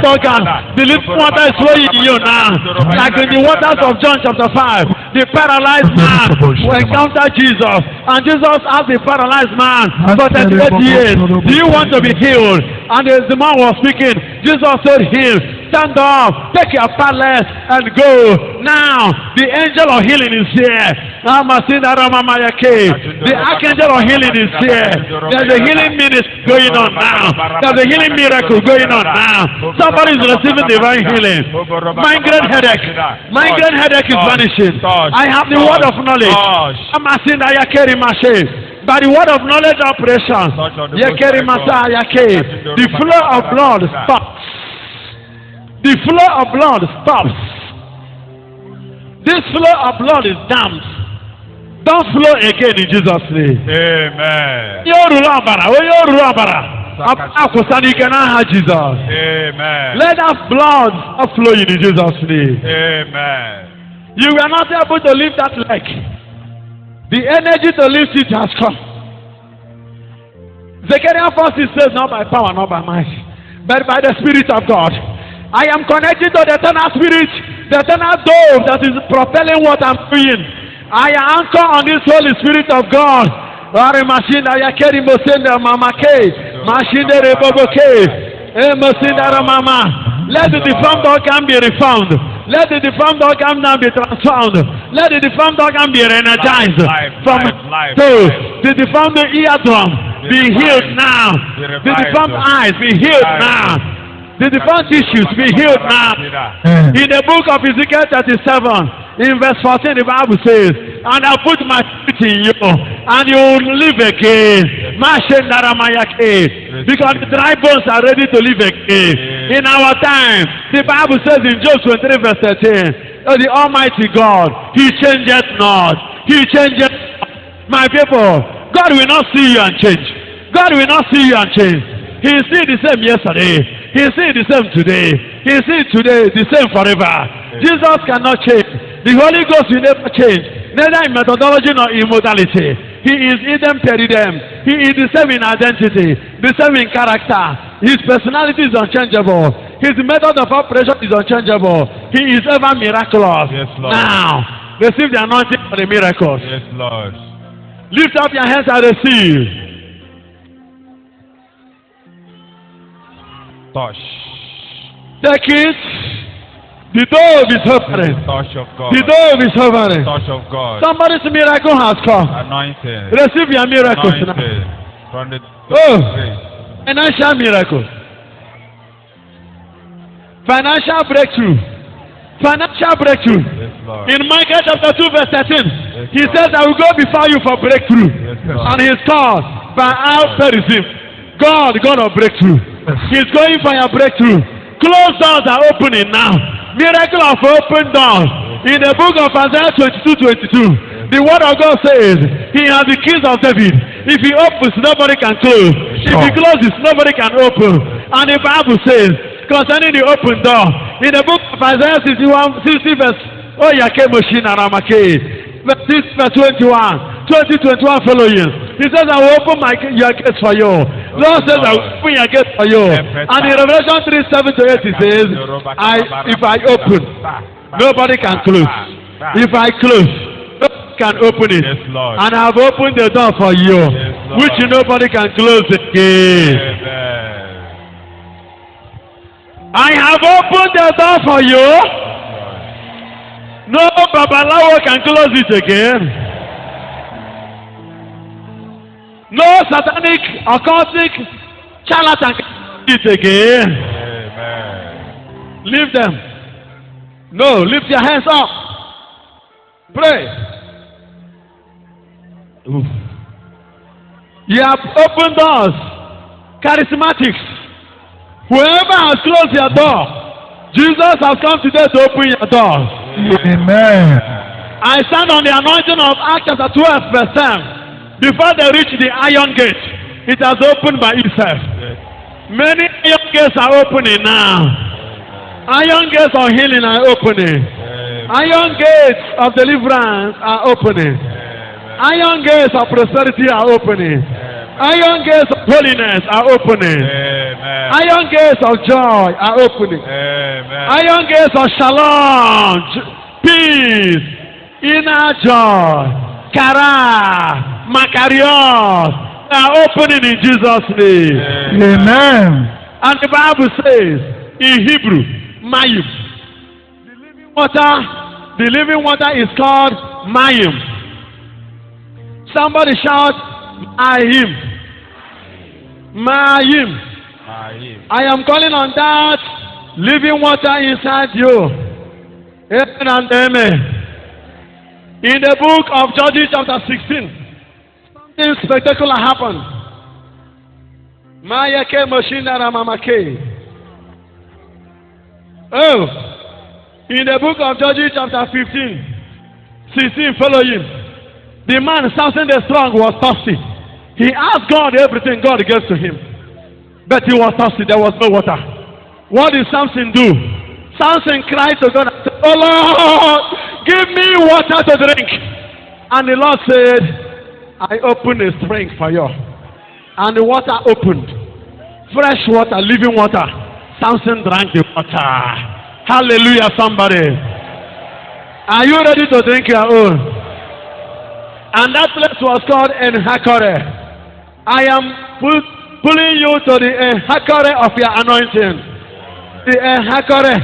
organ, the little water is flowing in you now. Like in the waters of John chapter 5, the paralyzed man will encounter Jesus, and Jesus asked the paralyzed man for 38 years, do you want to be healed? And as the man was speaking, Jesus said, heal. Stand up, take your pallet and go. Now, the angel of healing is here. The archangel of healing is here. There's a healing ministry going on now. There's a healing miracle going on now. Somebody is receiving divine healing. Migraine headache is vanishing. I have the word of knowledge. By the word of knowledge operation, the flow of blood stops. The flow of blood stops. This flow of blood is damped. Don't flow again in Jesus' name. Amen. Jesus. Amen. Let that blood flow in Jesus' name. Amen. You were not able to lift that leg. The energy to lift it has come. Zechariah 4:6 says, not by power, not by might, but by the Spirit of God. I am connected to the eternal spirit, the eternal dove that is propelling what I'm doing. I anchor on this Holy Spirit of God. Let the deformed organ be refound. Let the deformed organ now be transformed. Let the deformed organ be energized. From the deformed eardrum be healed now. The deformed eyes be healed now. The deformed tissues be healed now. In the book of Ezekiel 37, in verse 14, the Bible says, and I put my spirit in you, and you will live again. Because the dry bones are ready to live again. In our time, the Bible says in Job 23 verse 13, oh, the Almighty God, He changes not. He changes not. My people, God will not see you and change. God will not see you and change. He is still the same yesterday. He is still the same today. He is still today the same forever. Jesus cannot change. The Holy Ghost will never change. Neither in methodology nor in modality. He is idem per idem. He is the same in identity, the same in character. His personality is unchangeable. His method of operation is unchangeable. He is ever miraculous. Yes, Lord. Now, receive the anointing for the miracles. Yes, Lord. Lift up your hands and receive. Touch. Take it. The dove is opening. Touch of God. The dove is opening. Touch of God. Somebody's miracle has come. Anointed. Receive your miracles now. Anointed. From the Oh, financial miracle. Financial breakthrough. Financial breakthrough. Yes, Lord. In Micah chapter 2 verse 13, he says, I will go before you for breakthrough. Yes, Lord. And his called by Al-Perizim. God of breakthrough. He's going for your breakthrough. Closed doors are opening now. Miracle of open doors. In the book of Isaiah 22:22, the word of God says, He has the keys of David. If He opens, nobody can close. If He closes, nobody can open. And the Bible says, concerning the open door, in the book of Isaiah 60 verse, oh Yakemoshi Naramake, verse 21, 20:21 following. He says, I will open your gates for you. Lord says, I will open your gates for you. And in Revelation 3:7-8, He says, if I open, nobody can close. If I close, nobody can open it. Yes, Lord. And I have opened the door for you, Yes, which nobody can close again. Amen. I have opened the door for you. No Babalawo can close it again. No satanic, occultic, charlatan can close it again. Amen. Leave them. No, lift your hands up. Pray. Oof. You have opened doors. Charismatics. Whoever has closed your door, Jesus has come today to open your doors. Amen. I stand on the anointing of Acts chapter 12 verse 10. Before they reach the iron gate, it has opened by itself. Many iron gates are opening now. Iron gates of healing are opening. Iron gates of deliverance are opening. Iron gates of prosperity are opening. Iron gates of holiness are opening. Iron gates of joy are opening. Iron gates of shalom, peace, inner joy, kara, makarios are opening in Jesus' name. Amen. And the Bible says in Hebrew, Mayim. The living water is called Mayim. Somebody shout, Mayim. Mayim. I am calling on that living water inside you. Amen and amen. In the book of Judges chapter 16, something spectacular happened. Mayake Moshinara Mamake. Oh, in the book of Judges chapter 16, following, the man Samson the strong was thirsty. He asked God everything, God gave to him. But he was thirsty, there was no water. What did Samson do? Samson cried to God and said, oh Lord, give me water to drink. And the Lord said, I opened a spring for you. And the water opened. Fresh water, living water. Samson drank the water. Hallelujah, somebody. Are you ready to drink your own? And that place was called En-Hakkore. I am pulling you to the En-Hakkore of your anointing. The En-Hakkore,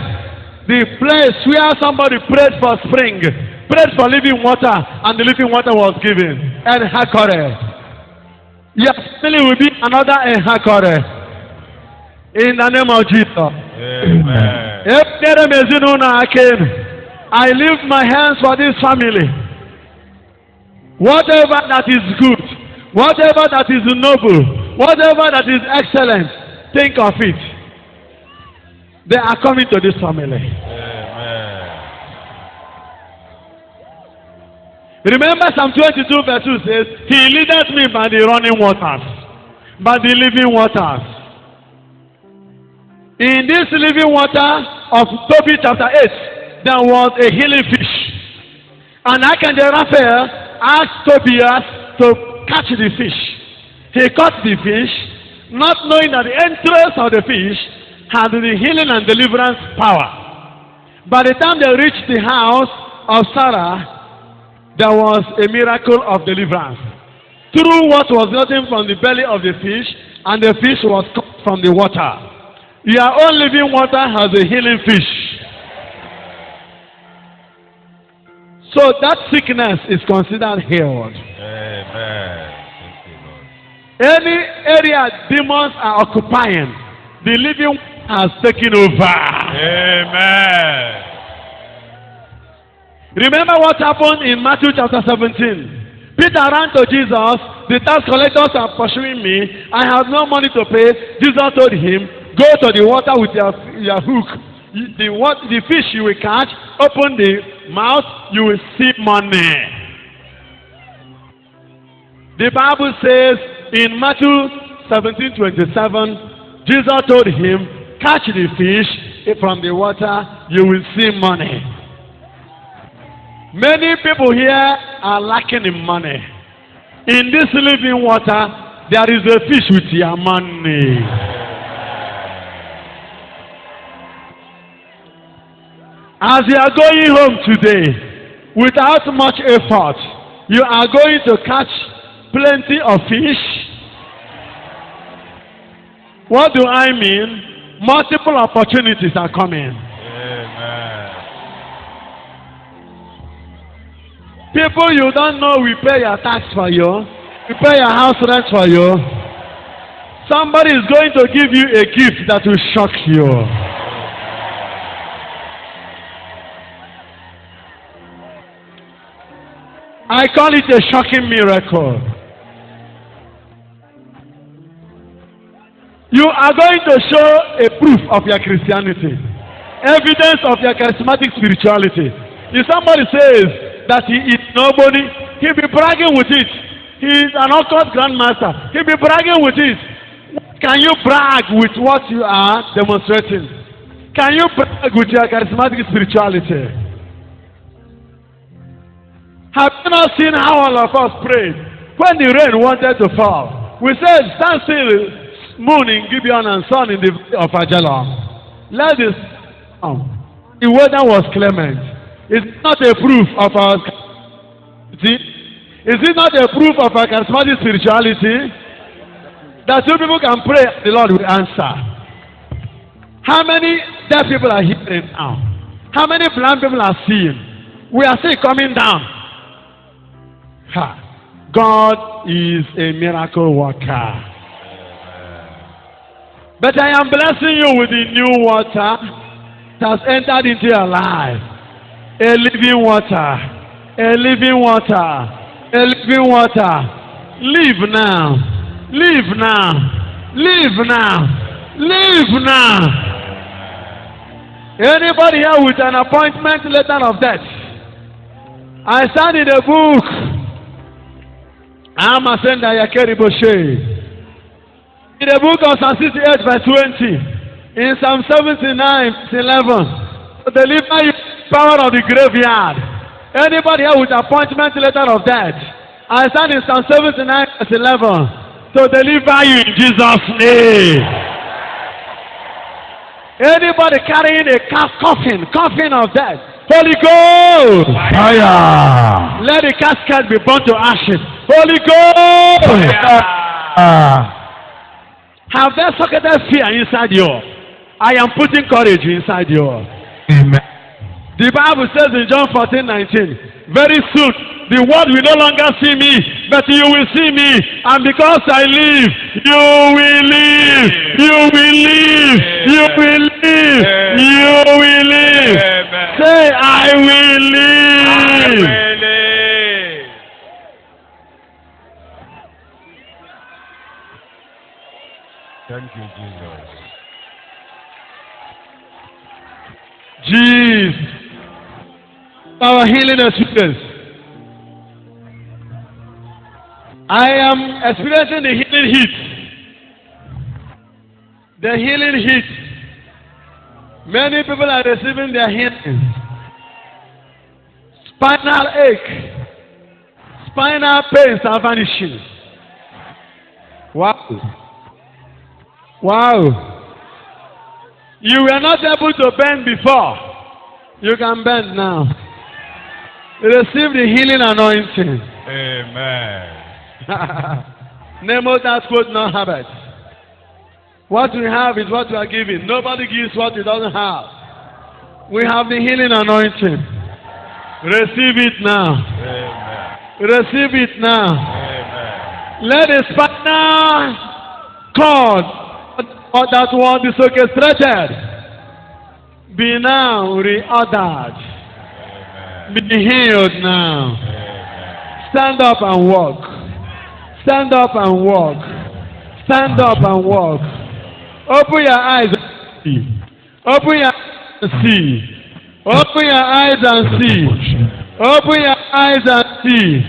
the place where somebody prayed for spring, prayed for living water, and the living water was given. En-Hakkore. Your family will be another En-Hakkore. In the name of Jesus. Amen. I lift my hands for this family. Whatever that is good, whatever that is noble, whatever that is excellent, think of it. They are coming to this family. Amen. Remember Psalm 22 verse 2 says, He leadeth me by the running waters, by the living waters. In this living water of Tobit chapter 8, there was a healing fish. And Archangel Raphael asked Tobias to catch the fish. He caught the fish, not knowing that the entrails of the fish had the healing and deliverance power. By the time they reached the house of Sarah, there was a miracle of deliverance. Through what was gotten from the belly of the fish, and the fish was caught from the water. Your own living water has a healing fish. So that sickness is considered healed. Amen. Any area demons are occupying, the living has taken over. Amen. Remember what happened in Matthew chapter 17. Peter ran to Jesus. The tax collectors are pursuing me. I have no money to pay. Jesus told him, go to the water with your hook. the fish you will catch, open the mouth, you will see money. The Bible says in Matthew 17:27, Jesus told him, catch the fish from the water, you will see money. Many people here are lacking in money. In this living water, there is a fish with your money. As you are going home today, without much effort, you are going to catch plenty of fish. What do I mean? Multiple opportunities are coming. Amen. People you don't know will pay your tax for you, will pay your house rent for you. Somebody is going to give you a gift that will shock you. I call it a shocking miracle. You are going to show a proof of your Christianity, evidence of your charismatic spirituality. If somebody says that he is nobody, he'll be bragging with it. He is an occult grandmaster. He'll be bragging with it. Can you brag with what you are demonstrating? Can you brag with your charismatic spirituality? Have you not seen how all of us prayed when the rain wanted to fall? We said, stand still, moon in Gibeon and sun in the of Ajalon. Let this the weather was clement. Is it not a proof of our is it not a proof of our charismatic spirituality? That two people can pray, the Lord will answer. How many deaf people are hearing now? How many blind people are seeing? We are still coming down. Ha. God is a miracle worker. But I am blessing you with the new water that has entered into your life. A living water. A living water. A living water. Live now. Live now. Live now. Live now. Anybody here with an appointment letter of death? I stand in the book. Amasenda Yakeri Boshe. In the book of Psalm 68 verse 20. In Psalm 79 verse 11. To deliver you power of the graveyard. Anybody here with appointment letter of death? I stand in Psalm 79 verse 11. To deliver you in Jesus' name. Anybody carrying a coffin of death? Holy Ghost! Fire! Let the casket be burnt to ashes. Holy Ghost! Have there socketed fear inside you? I am putting courage inside you. Amen. The Bible says in John 14:19, very soon the world will no longer see me, but you will see me, and because I live, you will live. You will live. You will live. You will live. Say, I will live. Thank you, Jesus. Jesus. Our healing experience. I am experiencing the healing heat. The healing heat. Many people are receiving their healing. Spinal ache. Spinal pains are vanishing. Wow. Wow. You were not able to bend before. You can bend now. Receive the healing anointing. Amen. Nemo that quote no habit. What we have is what we are giving. Nobody gives what he doesn't have. We have the healing anointing. Receive it now. Amen. Receive it now. Amen. Let the spinal cord that was disorchestrated be now reordered. Be healed now. Amen. Stand up and walk. Stand up and walk. Stand up and walk. Open your eyes. Open your and see. Open your eyes and see. Open your eyes and see.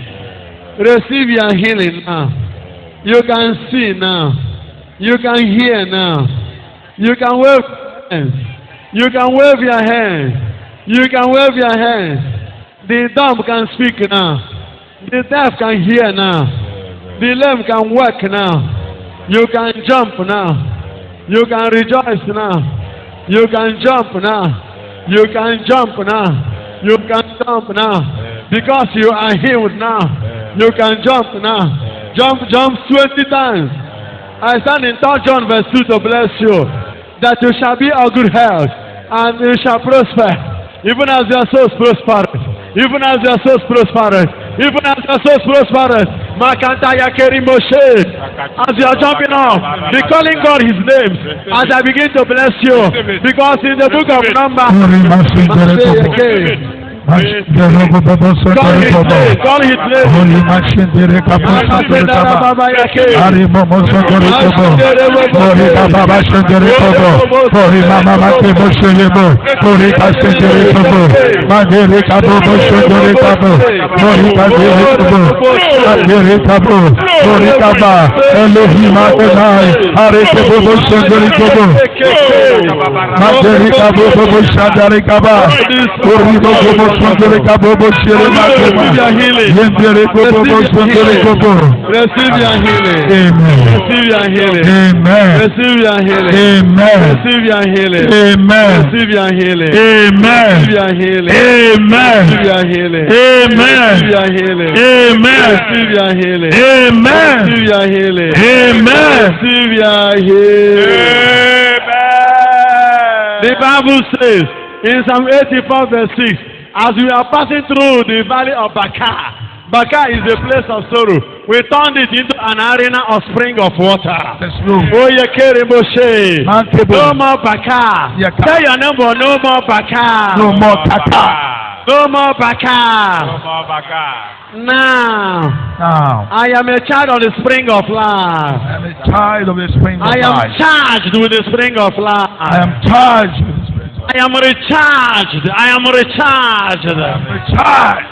Receive your healing now. You can see now. You can hear now. You can wave your hands. You can wave your hands. You can wave your hands. The dumb can speak now. The deaf can hear now. The lame can walk now. You can jump now. You can rejoice now. You can jump now. You can jump now. You can jump now. Because you are healed now. You can jump now. Jump 20 times. I stand in 3 John verse 2 to bless you. That you shall be of good health. And you shall prosper. Even as your souls prosper. Even as your souls prosper. Even as your souls prosper. Makanta Yakeri Moshe. As you are jumping off, be calling God his name. As I begin to bless you. Because in the book of Numbers, Call his name. call his name. Holy machine, the recapitulation. Ari momo sondori kobo. Holy baba sondori kobo. Holy mama mate moshelebo. Holy kasendori kobo. Madere kabo sondori kobo. Holy kadere kobo. Madere kabo. Holy kaba. Elohim Adonai. Ari kobo sondori kobo. Madere kabo sondori kaba. Holy kobo sondori kabo shere makema. Yendere kobo sondori kobo. Receive your healing. Amen. Receive your healing. Amen. Receive your healing. Amen. Receive your healing. Amen. Receive your healing. Amen. Receive your healing. Amen. Receive your healing. Amen. Receive your healing. Amen. Receive your healing. Amen. Receive your healing. Amen. Receive your healing. The Bible says in Psalm 84 verse 6, as we are passing through the valley of Baca, Baca is a place of sorrow. We turned it into an arena of spring of water. Oh, Yekere Moshe. No more Baca. Tell your neighbor, no more Baca. No more kata. No more Baca. No more baka. Now, Now, I am a child of the spring of life. I am a child of the spring of I am life. charged with the spring of life. I am charged with the spring of life. I am recharged. I am recharged. Recharged.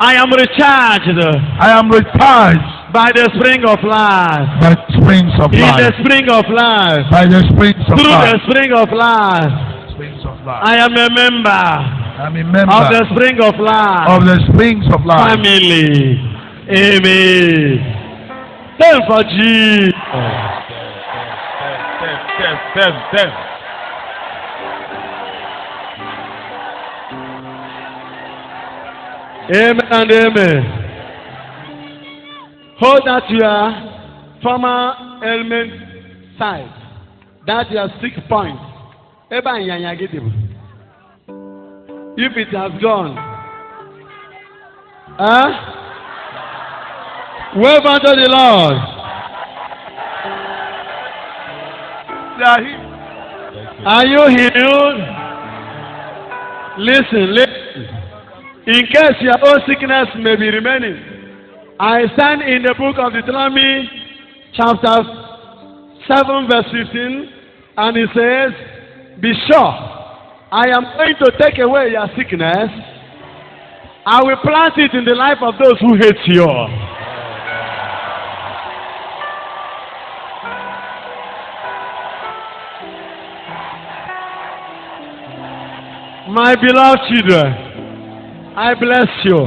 I am recharged I am recharged by the spring of life. by springs of In the life. spring of life. By the springs of Through the life. spring of life. Springs of life. I am a member I'm a member of the spring of life. of the springs of life. Family. Amen. Thank for Jesus. Step. Amen and amen. Hold that your former element side. That your 6 point. If it has gone. Wave unto the Lord. Are you healed? Listen. In case your own sickness may be remaining, I stand in the book of Deuteronomy, chapter 7, verse 15, and it says, be sure, I am going to take away your sickness. I will plant it in the life of those who hate you. My beloved children, I bless you.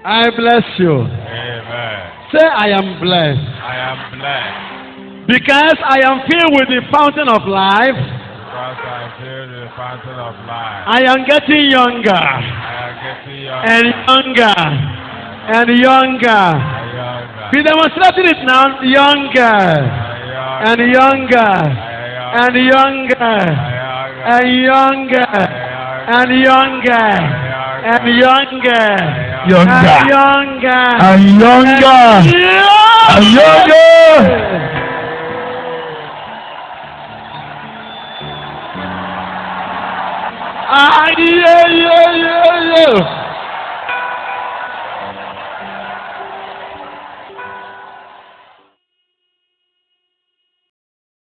I bless you. Amen. Say, I am blessed. I am blessed. Because I am filled with the fountain of life. Because I feel the fountain of life. I am getting younger I am getting younger. and younger and younger. Younger. Be demonstrating it now. Younger and younger and younger and younger and younger and younger Younger. and younger And younger. And younger. Yeah.